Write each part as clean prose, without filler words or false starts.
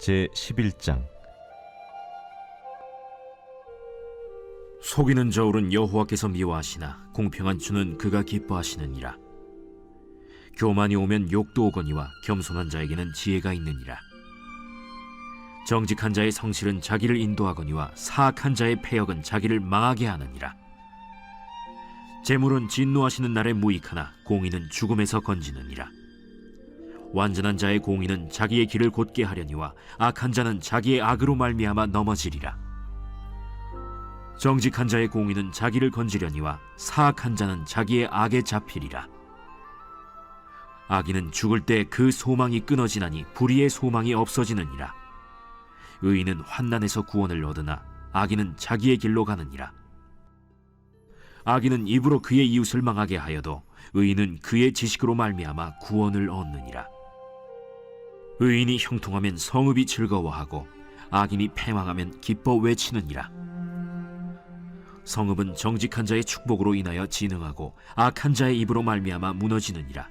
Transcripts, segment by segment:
제11장. 속이는 저울은 여호와께서 미워하시나 공평한 주는 그가 기뻐하시느니라. 교만이 오면 욕도 오거니와 겸손한 자에게는 지혜가 있느니라. 정직한 자의 성실은 자기를 인도하거니와 사악한 자의 패역은 자기를 망하게 하느니라. 재물은 진노하시는 날에 무익하나 공의는 죽음에서 건지느니라. 완전한 자의 공의는 자기의 길을 곧게 하려니와 악한 자는 자기의 악으로 말미암아 넘어지리라. 정직한 자의 공의는 자기를 건지려니와 사악한 자는 자기의 악에 잡히리라. 악인은 죽을 때 그 소망이 끊어지나니 불의의 소망이 없어지느니라. 의인은 환난에서 구원을 얻으나 악인은 자기의 길로 가느니라. 악인은 입으로 그의 이웃을 망하게 하여도 의인은 그의 지식으로 말미암아 구원을 얻느니라. 의인이 형통하면 성읍이 즐거워하고 악인이 패망하면 기뻐 외치느니라. 성읍은 정직한 자의 축복으로 인하여 진흥하고 악한 자의 입으로 말미암아 무너지느니라.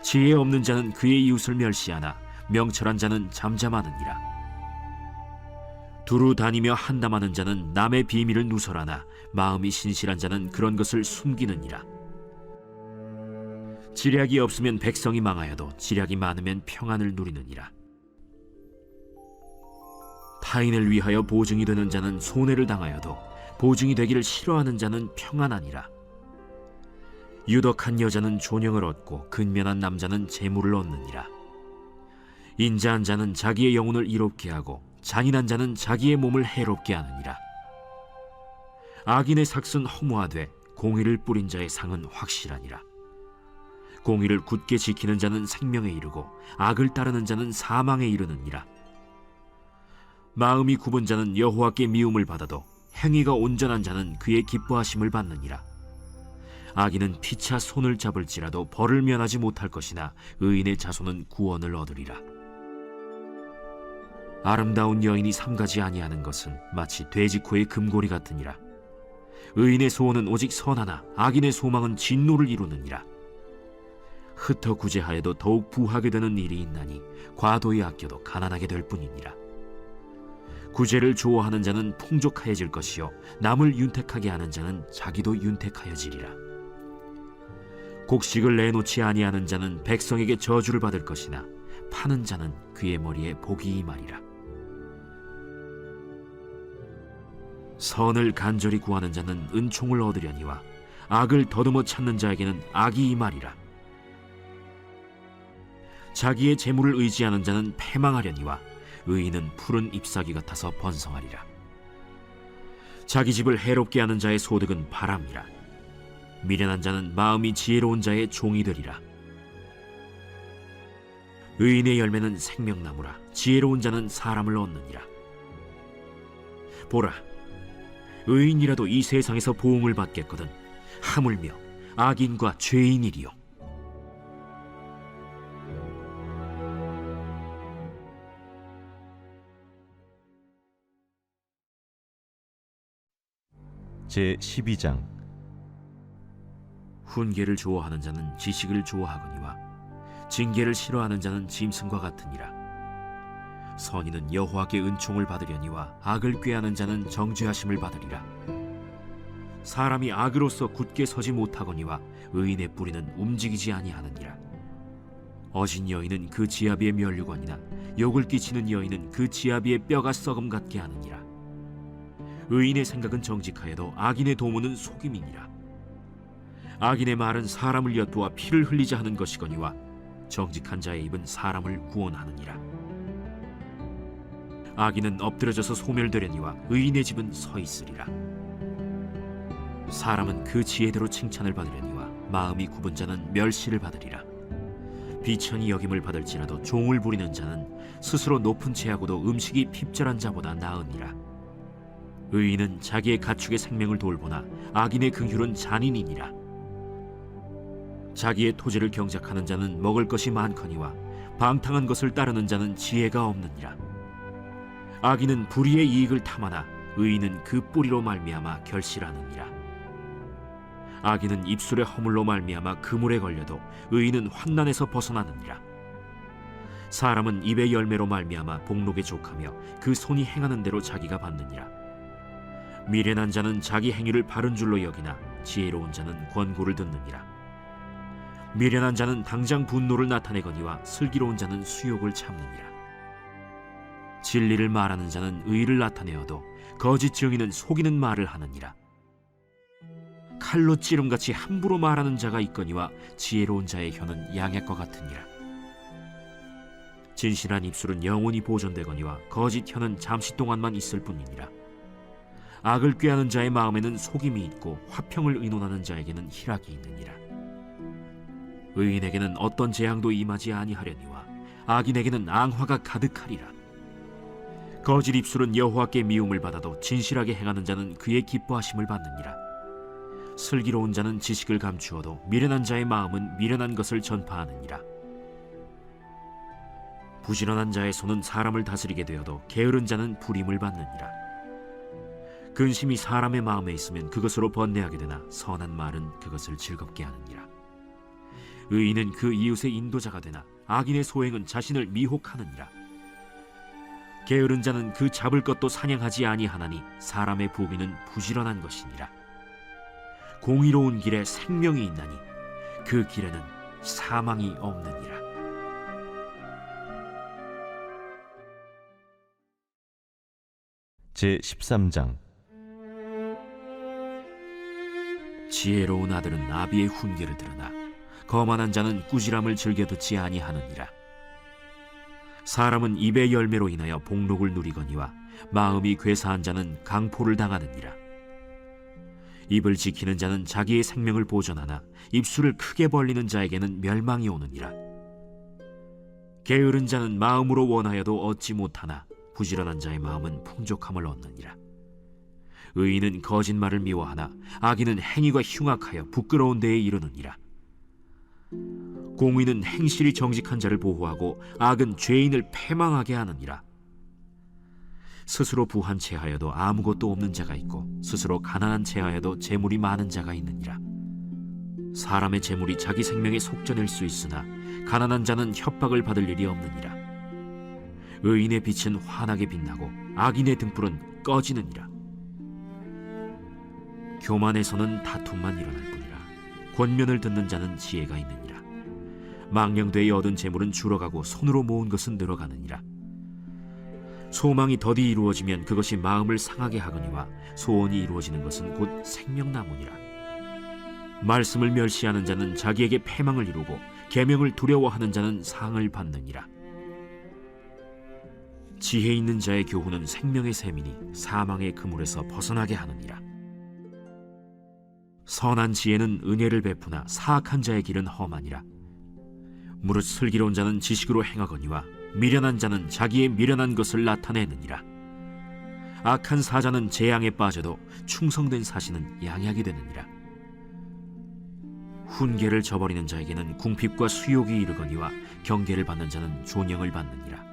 지혜 없는 자는 그의 이웃을 멸시하나 명철한 자는 잠잠하느니라. 두루 다니며 한담하는 자는 남의 비밀을 누설하나 마음이 신실한 자는 그런 것을 숨기느니라. 지략이 없으면 백성이 망하여도 지략이 많으면 평안을 누리느니라. 타인을 위하여 보증이 되는 자는 손해를 당하여도 보증이 되기를 싫어하는 자는 평안하니라. 유덕한 여자는 존영을 얻고 근면한 남자는 재물을 얻느니라. 인자한 자는 자기의 영혼을 이롭게 하고 잔인한 자는 자기의 몸을 해롭게 하느니라. 악인의 삭은 허무하되 공의를 뿌린 자의 상은 확실하니라. 공의를 굳게 지키는 자는 생명에 이르고 악을 따르는 자는 사망에 이르느니라. 마음이 굽은 자는 여호와께 미움을 받아도 행위가 온전한 자는 그의 기뻐하심을 받느니라. 악인은 피차 손을 잡을지라도 벌을 면하지 못할 것이나 의인의 자손은 구원을 얻으리라. 아름다운 여인이 삼가지 아니하는 것은 마치 돼지코의 금고리 같으니라. 의인의 소원은 오직 선하나 악인의 소망은 진노를 이루느니라. 흩어 구제하여도 더욱 부하게 되는 일이 있나니 과도히 아껴도 가난하게 될 뿐이니라. 구제를 좋아하는 자는 풍족하여질 것이요 남을 윤택하게 하는 자는 자기도 윤택하여지리라. 곡식을 내놓지 아니하는 자는 백성에게 저주를 받을 것이나 파는 자는 그의 머리에 복이 임하리라. 선을 간절히 구하는 자는 은총을 얻으려니와 악을 더듬어 찾는 자에게는 악이 임하리라. 자기의 재물을 의지하는 자는 패망하려니와 의인은 푸른 잎사귀 같아서 번성하리라. 자기 집을 해롭게 하는 자의 소득은 바람이라. 미련한 자는 마음이 지혜로운 자의 종이 되리라. 의인의 열매는 생명나무라. 지혜로운 자는 사람을 얻느니라. 보라, 의인이라도 이 세상에서 보응을 받겠거든 하물며 악인과 죄인이리요. 제12장. 훈계를 좋아하는 자는 지식을 좋아하거니와 징계를 싫어하는 자는 짐승과 같으니라. 선인은 여호와께 은총을 받으려니와 악을 꾀하는 자는 정죄하심을 받으리라. 사람이 악으로서 굳게 서지 못하거니와 의인의 뿌리는 움직이지 아니하느니라. 어진 여인은 그 지아비의 면류관이나 욕을 끼치는 여인은 그 지아비의 뼈가 썩음 같게 하느니라. 의인의 생각은 정직하여도 악인의 도모는 속임이니라. 악인의 말은 사람을 엿보아 피를 흘리자 하는 것이거니와 정직한 자의 입은 사람을 구원하느니라. 악인은 엎드려져서 소멸되려니와 의인의 집은 서 있으리라. 사람은 그 지혜대로 칭찬을 받으려니와 마음이 굽은 자는 멸시를 받으리라. 비천히 여김을 받을지라도 종을 부리는 자는 스스로 높은 채하고도 음식이 핍절한 자보다 나으니라. 의인은 자기의 가축의 생명을 돌보나 악인의 긍휼은 잔인이니라. 자기의 토지를 경작하는 자는 먹을 것이 많거니와 방탕한 것을 따르는 자는 지혜가 없느니라. 악인은 불의의 이익을 탐하나 의인은 그 뿌리로 말미암아 결실하느니라. 악인은 입술의 허물로 말미암아 그물에 걸려도 의인은 환난에서 벗어나느니라. 사람은 입의 열매로 말미암아 복록에 족하며 그 손이 행하는 대로 자기가 받느니라. 미련한 자는 자기 행위를 바른 줄로 여기나 지혜로운 자는 권고를 듣느니라. 미련한 자는 당장 분노를 나타내거니와 슬기로운 자는 수욕을 참느니라. 진리를 말하는 자는 의를 나타내어도 거짓 증인은 속이는 말을 하느니라. 칼로 찌름같이 함부로 말하는 자가 있거니와 지혜로운 자의 혀는 양약과 같으니라. 진실한 입술은 영원히 보존되거니와 거짓 혀는 잠시 동안만 있을 뿐이니라. 악을 꾀하는 자의 마음에는 속임이 있고 화평을 의논하는 자에게는 희락이 있느니라. 의인에게는 어떤 재앙도 임하지 아니하려니와 악인에게는 앙화가 가득하리라. 거짓 입술은 여호와께 미움을 받아도 진실하게 행하는 자는 그의 기뻐하심을 받느니라. 슬기로운 자는 지식을 감추어도 미련한 자의 마음은 미련한 것을 전파하느니라. 부지런한 자의 손은 사람을 다스리게 되어도 게으른 자는 불임을 받느니라. 근심이 사람의 마음에 있으면 그것으로 번뇌하게 되나 선한 말은 그것을 즐겁게 하느니라. 의인은 그 이웃의 인도자가 되나 악인의 소행은 자신을 미혹하느니라. 게으른 자는 그 잡을 것도 사냥하지 아니하나니 사람의 부귀는 부지런한 것이니라. 공의로운 길에 생명이 있나니 그 길에는 사망이 없느니라. 제13장. 지혜로운 아들은 아비의 훈계를 들으나 거만한 자는 꾸지람을 즐겨 듣지 아니하느니라. 사람은 입의 열매로 인하여 복록을 누리거니와 마음이 괴사한 자는 강포를 당하느니라. 입을 지키는 자는 자기의 생명을 보존하나 입술을 크게 벌리는 자에게는 멸망이 오느니라. 게으른 자는 마음으로 원하여도 얻지 못하나 부지런한 자의 마음은 풍족함을 얻느니라. 의인은 거짓말을 미워하나 악인은 행위가 흉악하여 부끄러운 데에 이르느니라. 공의는 행실이 정직한 자를 보호하고 악은 죄인을 패망하게 하느니라. 스스로 부한 채하여도 아무것도 없는 자가 있고 스스로 가난한 채하여도 재물이 많은 자가 있느니라. 사람의 재물이 자기 생명에 속전일 수 있으나 가난한 자는 협박을 받을 일이 없느니라. 의인의 빛은 환하게 빛나고 악인의 등불은 꺼지느니라. 교만에서는 다툼만 일어날 뿐이라. 권면을 듣는 자는 지혜가 있느니라. 망령되이 얻은 재물은 줄어가고 손으로 모은 것은 늘어가느니라. 소망이 더디 이루어지면 그것이 마음을 상하게 하거니와 소원이 이루어지는 것은 곧 생명나무니라. 말씀을 멸시하는 자는 자기에게 패망을 이루고 계명을 두려워하는 자는 상을 받느니라. 지혜 있는 자의 교훈은 생명의 샘이니 사망의 그물에서 벗어나게 하느니라. 선한 지혜는 은혜를 베푸나 사악한 자의 길은 험하니라. 무릇 슬기로운 자는 지식으로 행하거니와 미련한 자는 자기의 미련한 것을 나타내느니라. 악한 사자는 재앙에 빠져도 충성된 사신은 양약이 되느니라. 훈계를 저버리는 자에게는 궁핍과 수욕이 이르거니와 경계를 받는 자는 존영을 받느니라.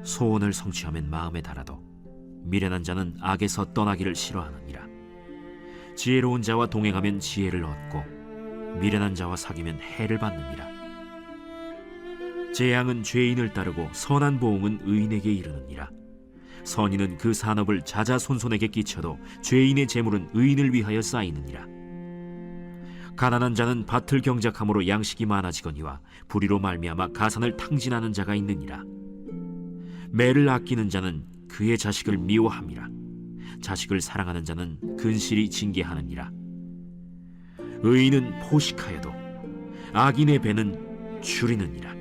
소원을 성취하면 마음에 달아도 미련한 자는 악에서 떠나기를 싫어하느니라. 지혜로운 자와 동행하면 지혜를 얻고 미련한 자와 사귀면 해를 받느니라. 재앙은 죄인을 따르고 선한 보응은 의인에게 이르느니라. 선인은 그 산업을 자자손손에게 끼쳐도 죄인의 재물은 의인을 위하여 쌓이느니라. 가난한 자는 밭을 경작함으로 양식이 많아지거니와 불의로 말미암아 가산을 탕진하는 자가 있느니라. 매를 아끼는 자는 그의 자식을 미워함이라. 자식을 사랑하는 자는 근실이 징계하느니라. 의인은 포식하여도 악인의 배는 줄이느니라.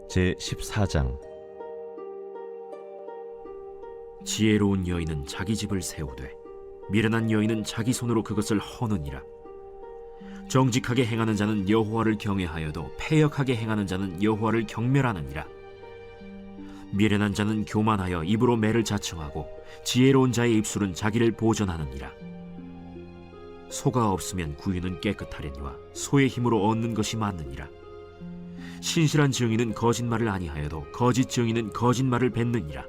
제14장. 지혜로운 여인은 자기 집을 세우되 미련한 여인은 자기 손으로 그것을 허느니라. 정직하게 행하는 자는 여호와를 경외하여도 패역하게 행하는 자는 여호와를 경멸하느니라. 미련한 자는 교만하여 입으로 매를 자청하고 지혜로운 자의 입술은 자기를 보전하느니라. 소가 없으면 구유는 깨끗하려니와 소의 힘으로 얻는 것이 많느니라. 신실한 증인은 거짓말을 아니하여도 거짓 증인은 거짓말을 뱉느니라.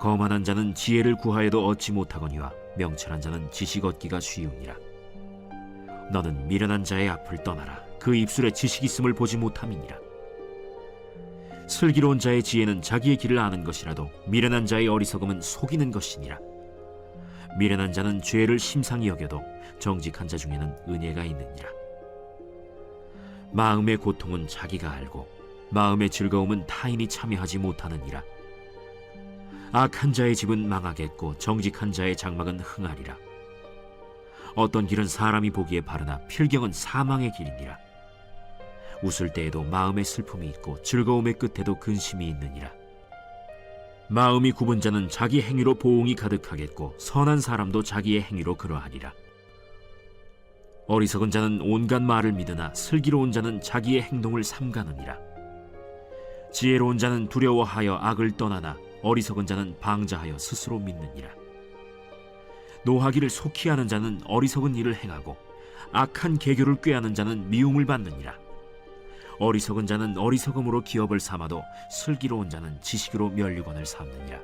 거만한 자는 지혜를 구하여도 얻지 못하거니와 명철한 자는 지식 얻기가 쉬우니라. 너는 미련한 자의 앞을 떠나라. 그 입술에 지식 있음을 보지 못함이니라. 슬기로운 자의 지혜는 자기의 길을 아는 것이라도 미련한 자의 어리석음은 속이는 것이니라. 미련한 자는 죄를 심상히 여겨도 정직한 자 중에는 은혜가 있느니라. 마음의 고통은 자기가 알고 마음의 즐거움은 타인이 참여하지 못하느니라. 악한 자의 집은 망하겠고 정직한 자의 장막은 흥하리라. 어떤 길은 사람이 보기에 바르나 필경은 사망의 길이니라. 웃을 때에도 마음의 슬픔이 있고 즐거움의 끝에도 근심이 있느니라. 마음이 굽은 자는 자기 행위로 보응이 가득하겠고 선한 사람도 자기의 행위로 그러하리라. 어리석은 자는 온갖 말을 믿으나 슬기로운 자는 자기의 행동을 삼가느니라. 지혜로운 자는 두려워하여 악을 떠나나 어리석은 자는 방자하여 스스로 믿느니라. 노하기를 속히 하는 자는 어리석은 일을 행하고 악한 계교를 꾀하는 자는 미움을 받느니라. 어리석은 자는 어리석음으로 기업을 삼아도 슬기로운 자는 지식으로 면류관을 삼느니라.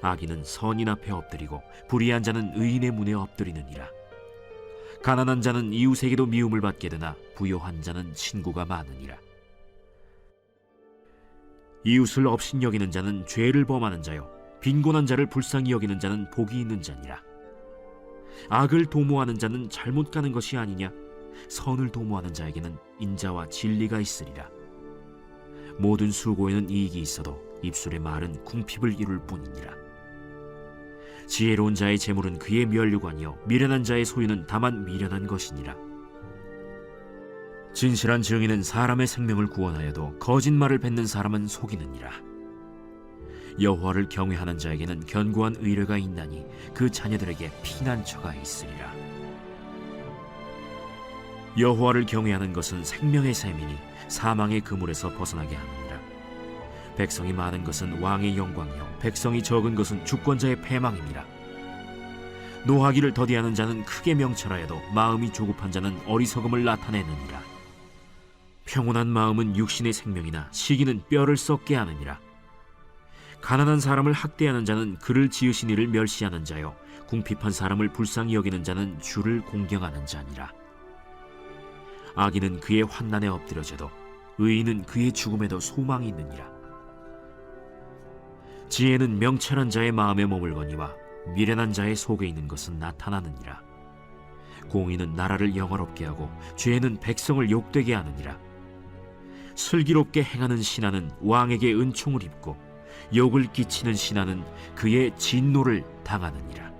악인은 선인 앞에 엎드리고 불의한 자는 의인의 문에 엎드리느니라. 가난한 자는 이웃에게도 미움을 받게 되나 부요한 자는 친구가 많으니라. 이웃을 업신여기는 자는 죄를 범하는 자요 빈곤한 자를 불쌍히 여기는 자는 복이 있는 자니라. 악을 도모하는 자는 잘못 가는 것이 아니냐? 선을 도모하는 자에게는 인자와 진리가 있으리라. 모든 수고에는 이익이 있어도 입술의 말은 궁핍을 이룰 뿐이니라. 지혜로운 자의 재물은 그의 면류관이요 미련한 자의 소유는 다만 미련한 것이니라. 진실한 증인은 사람의 생명을 구원하여도 거짓말을 뱉는 사람은 속이느니라. 여호와를 경외하는 자에게는 견고한 의뢰가 있나니 그 자녀들에게 피난처가 있으리라. 여호와를 경외하는 것은 생명의 샘이니 사망의 그물에서 벗어나게 하느니라. 백성이 많은 것은 왕의 영광이요 백성이 적은 것은 주권자의 패망이니라. 노하기를 더디하는 자는 크게 명철하여도 마음이 조급한 자는 어리석음을 나타내느니라. 평온한 마음은 육신의 생명이나 시기는 뼈를 썩게 하느니라. 가난한 사람을 학대하는 자는 그를 지으신 이를 멸시하는 자요 궁핍한 사람을 불쌍히 여기는 자는 주를 공경하는 자니라. 악인은 그의 환난에 엎드려져도 의인은 그의 죽음에도 소망이 있느니라. 지혜는 명철한 자의 마음에 머물거니와 미련한 자의 속에 있는 것은 나타나느니라. 공의는 나라를 영화롭게 하고 죄는 백성을 욕되게 하느니라. 슬기롭게 행하는 신하는 왕에게 은총을 입고 욕을 끼치는 신하는 그의 진노를 당하느니라.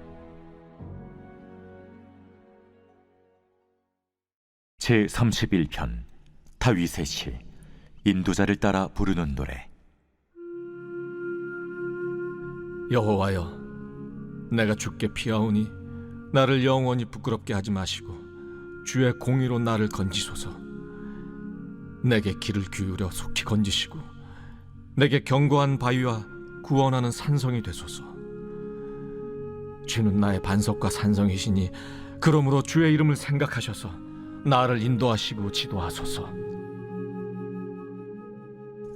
제31편 다윗의 시. 인도자를 따라 부르는 노래. 여호와여, 내가 주께 피하오니 나를 영원히 부끄럽게 하지 마시고 주의 공의로 나를 건지소서. 내게 길을 기울여 속히 건지시고 내게 견고한 바위와 구원하는 산성이 되소서. 주는 나의 반석과 산성이시니 그러므로 주의 이름을 생각하셔서 나를 인도하시고 지도하소서.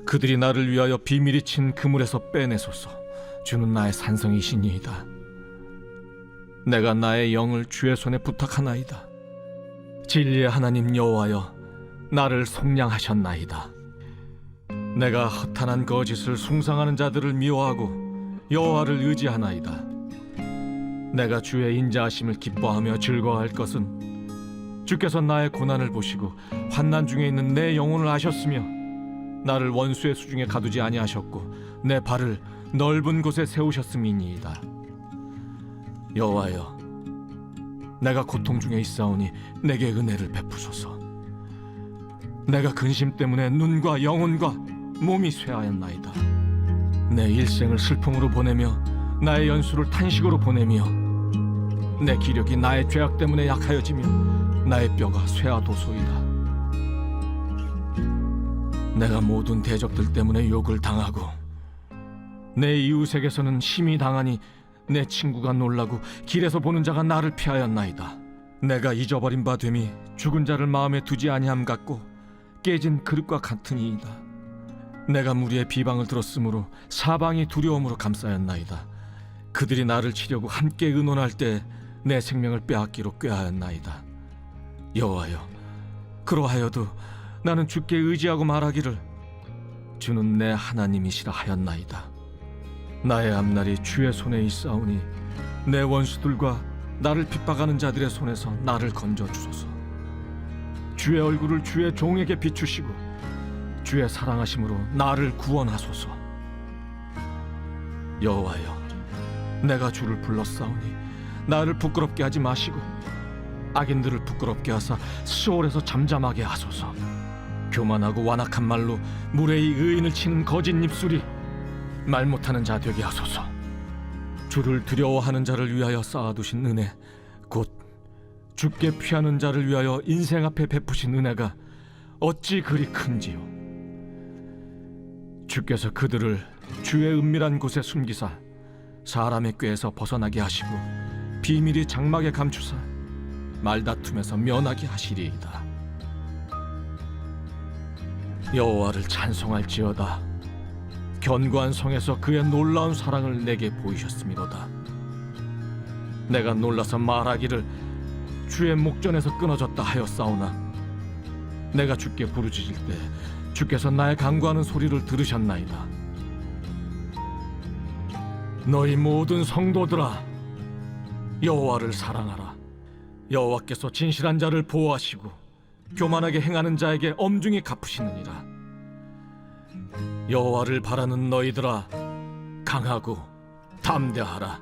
그들이 나를 위하여 비밀이 친 그물에서 빼내소서. 주는 나의 산성이시니이다. 내가 나의 영을 주의 손에 부탁하나이다. 진리의 하나님 여호와여, 나를 속량하셨나이다. 내가 허탄한 거짓을 숭상하는 자들을 미워하고 여호와를 의지하나이다. 내가 주의 인자하심을 기뻐하며 즐거워할 것은 주께서 나의 고난을 보시고 환난 중에 있는 내 영혼을 아셨으며 나를 원수의 수중에 가두지 아니하셨고 내 발을 넓은 곳에 세우셨음이니이다. 여호와여, 내가 고통 중에 있사오니 내게 은혜를 베푸소서. 내가 근심 때문에 눈과 영혼과 몸이 쇠하였나이다. 내 일생을 슬픔으로 보내며 나의 연수를 탄식으로 보내며 내 기력이 나의 죄악 때문에 약하여지며 나의 뼈가 쇠하도소이다. 내가 모든 대적들 때문에 욕을 당하고 내 이웃에게서는 심히 당하니 내 친구가 놀라고 길에서 보는 자가 나를 피하였나이다. 내가 잊어버린 바 됨이 죽은 자를 마음에 두지 아니함 같고 깨진 그릇과 같으니이다. 내가 무리의 비방을 들었으므로 사방이 두려움으로 감싸였나이다. 그들이 나를 치려고 함께 의논할 때 내 생명을 빼앗기로 꾀하였나이다. 여호와여, 그러하여도 나는 주께 의지하고 말하기를 주는 내 하나님이시라 하였나이다. 나의 앞날이 주의 손에 있사오니 내 원수들과 나를 핍박하는 자들의 손에서 나를 건져 주소서. 주의 얼굴을 주의 종에게 비추시고 주의 사랑하심으로 나를 구원하소서. 여호와여, 내가 주를 불렀사오니 나를 부끄럽게 하지 마시고 악인들을 부끄럽게 하사 시올에서 잠잠하게 하소서. 교만하고 완악한 말로 무례히 의인을 치는 거짓 입술이 말 못하는 자 되게 하소서. 주를 두려워하는 자를 위하여 쌓아두신 은혜, 곧 주께 피하는 자를 위하여 인생 앞에 베푸신 은혜가 어찌 그리 큰지요. 주께서 그들을 주의 은밀한 곳에 숨기사 사람의 꾀에서 벗어나게 하시고 비밀이 장막에 감추사 말다툼에서 면하게 하시리이다. 여호와를 찬송할지어다. 견고한 성에서 그의 놀라운 사랑을 내게 보이셨음이로다. 내가 놀라서 말하기를 주의 목전에서 끊어졌다 하였사오나 내가 주께 부르짖을 때 주께서 나의 간구하는 소리를 들으셨나이다. 너희 모든 성도들아, 여호와를 사랑하라. 여호와께서 진실한 자를 보호하시고 교만하게 행하는 자에게 엄중히 갚으시느니라. 여호와를 바라는 너희들아, 강하고 담대하라.